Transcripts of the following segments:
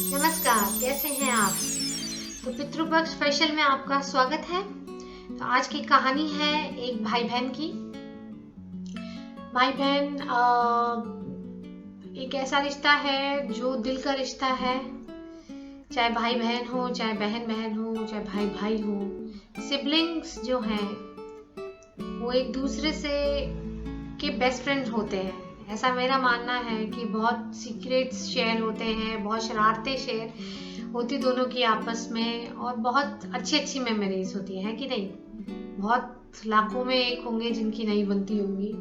नमस्कार, कैसे हैं आप? तो पितृपक्ष स्पेशल में आपका स्वागत है। तो आज की कहानी है एक भाई बहन की। भाई बहन एक ऐसा रिश्ता है जो दिल का रिश्ता है। चाहे भाई बहन हो, चाहे बहन बहन हो, चाहे भाई भाई हो, सिबलिंग्स जो हैं वो एक दूसरे से के बेस्ट फ्रेंड होते हैं। ऐसा मेरा मानना है कि बहुत सीक्रेट्स शेयर होते हैं, बहुत शरारतें शेयर होती दोनों की आपस में, और बहुत अच्छी अच्छी मेमोरीज होती है कि नहीं। बहुत लाखों में एक होंगे जिनकी नहीं बनती होंगी।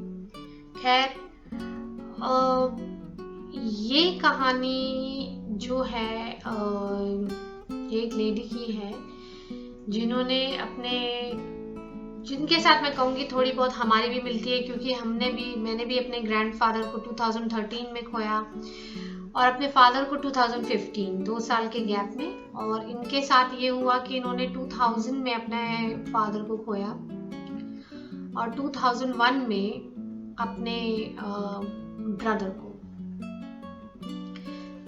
खैर, ये कहानी जो है एक लेडी की है जिन्होंने जिनके साथ मैं कहूँगी थोड़ी बहुत हमारी भी मिलती है, क्योंकि मैंने भी अपने ग्रैंडफादर को 2013 में खोया और अपने फादर को 2015, 2 साल के गैप में। और इनके साथ ये हुआ कि इन्होंने 2000 में अपने फादर को खोया और 2001 में अपने ब्रदर को।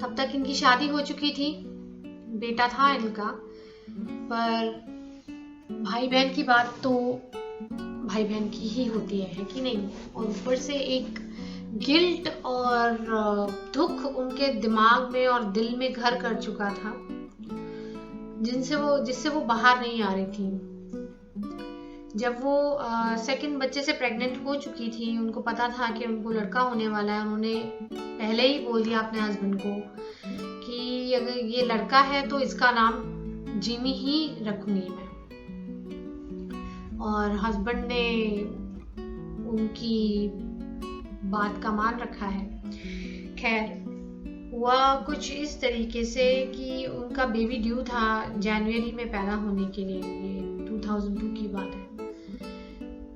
तब तक इनकी शादी हो चुकी थी, बेटा था इनका। पर भाई बहन की बात तो भाई बहन की ही होती है कि नहीं। और ऊपर से एक गिल्ट और दुख उनके दिमाग में और दिल में घर कर चुका था, जिससे वो बाहर नहीं आ रही थी। जब वो सेकंड बच्चे से प्रेग्नेंट हो चुकी थी, उनको पता था कि उनको लड़का होने वाला है। उन्होंने पहले ही बोल दिया अपने हस्बैंड को कि अगर ये लड़का है तो इसका नाम जिमी ही रखूंगी मैं। और हस्बैंड ने उनकी बात का मान रखा है। खैर, हुआ कुछ इस तरीके से कि उनका बेबी ड्यू था जनवरी में पैदा होने के लिए। ये 2002 की बात है।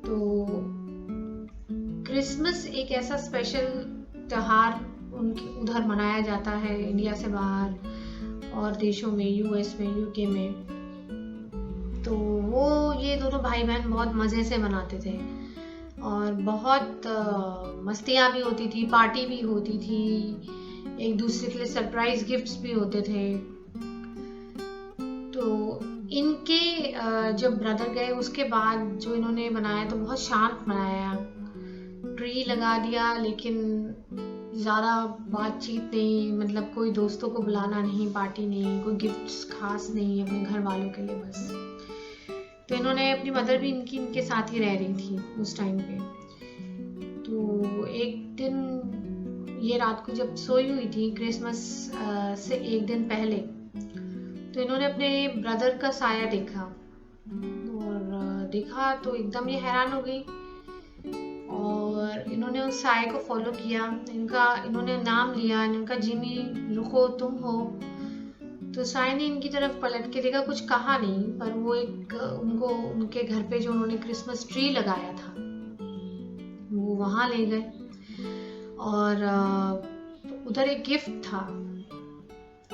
तो क्रिसमस एक ऐसा स्पेशल त्योहार उनके उधर मनाया जाता है, इंडिया से बाहर और देशों में, यूएस में, यूके में। तो वो ये दोनों भाई बहन बहुत मज़े से मनाते थे और बहुत मस्तियाँ भी होती थी, पार्टी भी होती थी, एक दूसरे के लिए सरप्राइज गिफ्ट्स भी होते थे। तो इनके जब ब्रदर गए उसके बाद जो इन्होंने बनाया तो बहुत शांत बनाया। ट्री लगा दिया, लेकिन ज़्यादा बातचीत नहीं, मतलब कोई दोस्तों को बुलाना नहीं, पार्टी नहीं, कोई गिफ्ट्स खास नहीं, अपने घर वालों के लिए बस। तो इन्होंने, अपनी मदर भी इनके साथ ही रह रही थी उस टाइम पे। तो एक दिन ये रात को जब सोई हुई थी क्रिसमस से एक दिन पहले, तो इन्होंने अपने ब्रदर का साया देखा और देखा तो एकदम ये हैरान हो गई और इन्होंने उस साये को फॉलो किया। इन्होंने नाम लिया, इनका जिमी, रुको तुम हो। तो साये ने इनकी तरफ पलट के देखा, कुछ कहा नहीं, पर वो उनको उनके घर पे जो उन्होंने क्रिसमस ट्री लगाया था वो वहां ले गए और उधर एक गिफ्ट था।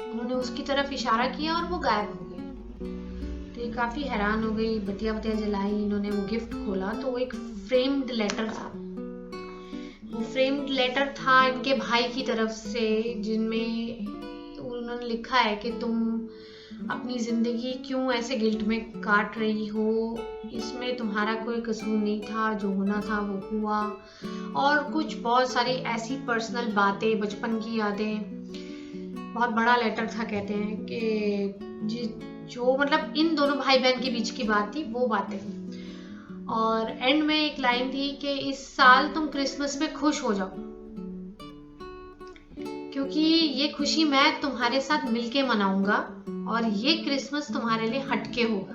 उन्होंने उसकी तरफ इशारा किया और वो गायब हो गए। तो ये काफी हैरान हो गई, बत्तियां जलाई। इन्होंने वो गिफ्ट खोला तो वो एक फ्रेम्ड लेटर था। वो फ्रेम्ड लेटर था इनके भाई की तरफ से, जिनमें उन्होंने लिखा है कि तुम अपनी जिंदगी क्यों ऐसे गिल्ट में काट रही हो, इसमें तुम्हारा कोई कसूर नहीं था, जो होना था वो हुआ। और कुछ बहुत सारी ऐसी पर्सनल बातें, बचपन की यादें। बहुत बड़ा लेटर था, कहते हैं कि जो मतलब इन दोनों भाई बहन के बीच की बात थी, वो बातें। और एंड में एक लाइन थी कि इस साल तुम क्रिसमस में खुश हो जाओ, क्योंकि ये खुशी मैं तुम्हारे साथ मिलके मनाऊंगा और ये क्रिसमस तुम्हारे लिए हटके होगा।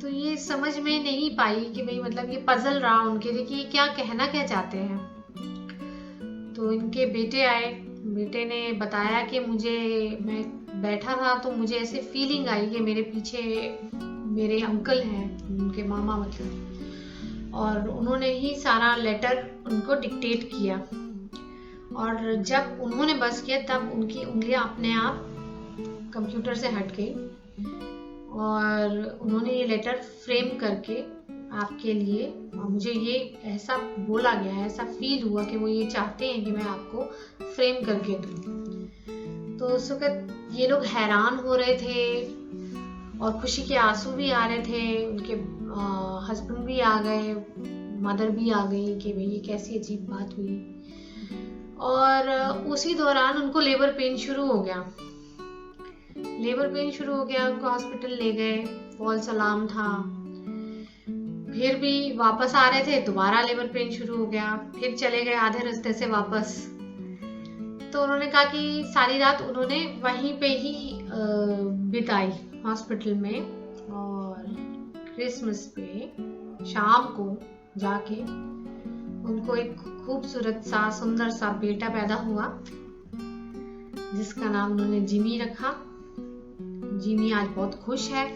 तो ये समझ में नहीं पाई कि भाई, मतलब ये पजल रहा उनके लिए कि ये क्या कहना क्या चाहते हैं। तो इनके बेटे आए, बेटे ने बताया कि मैं बैठा था तो मुझे ऐसे फीलिंग आई कि मेरे पीछे मेरे अंकल हैं, उनके मामा मतलब, और उन्होंने ही सारा लेटर उनको डिक्टेट किया। और जब उन्होंने बस किया तब उनकी उंगलियां अपने आप कंप्यूटर से हट गई और उन्होंने ये लेटर फ्रेम करके आपके लिए, और मुझे ये ऐसा बोला गया है, ऐसा फील हुआ कि वो ये चाहते हैं कि मैं आपको फ्रेम करके दूं। तो उस वक्त ये लोग हैरान हो रहे थे और खुशी के आंसू भी आ रहे थे। उनके हस्बैंड भी आ गए, मदर भी आ गई कि भाई ये कैसी अजीब बात हुई। और उसी दौरान उनको लेबर पेन शुरू हो गया। उनको हॉस्पिटल ले गए, फॉल्स अलार्म था। फिर भी वापस आ रहे थे, दोबारा लेबर पेन शुरू हो गया। फिर चले गए आधे रास्ते से वापस। तो उन्होंने कहा कि सारी रात उन्होंने वहीं पे ही बिताई हॉस्पिटल में। और क्रिसमस पे शाम को जाके उनको एक खूबसूरत सा सुंदर सा बेटा पैदा हुआ, जिसका नाम उन्होंने जिमी रखा। जिमी आज बहुत खुश है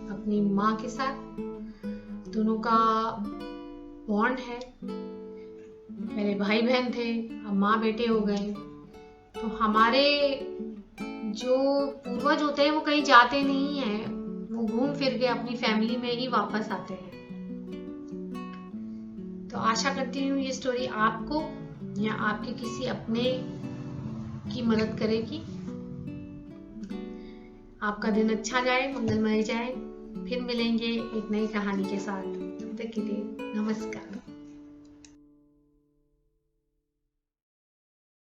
अपनी माँ के साथ। दोनों का बॉन्ड है, पहले भाई बहन थे, अब माँ बेटे हो गए। तो हमारे जो पूर्वज होते हैं वो कहीं जाते नहीं हैं, वो घूम फिर के अपनी फैमिली में ही वापस आते हैं। तो आशा करती हूँ ये स्टोरी आपको या आपके किसी अपने की मदद करेगी। आपका दिन अच्छा जाए, मंगलमय जाए। फिर मिलेंगे एक नई कहानी के साथ। तब तक के लिए नमस्कार।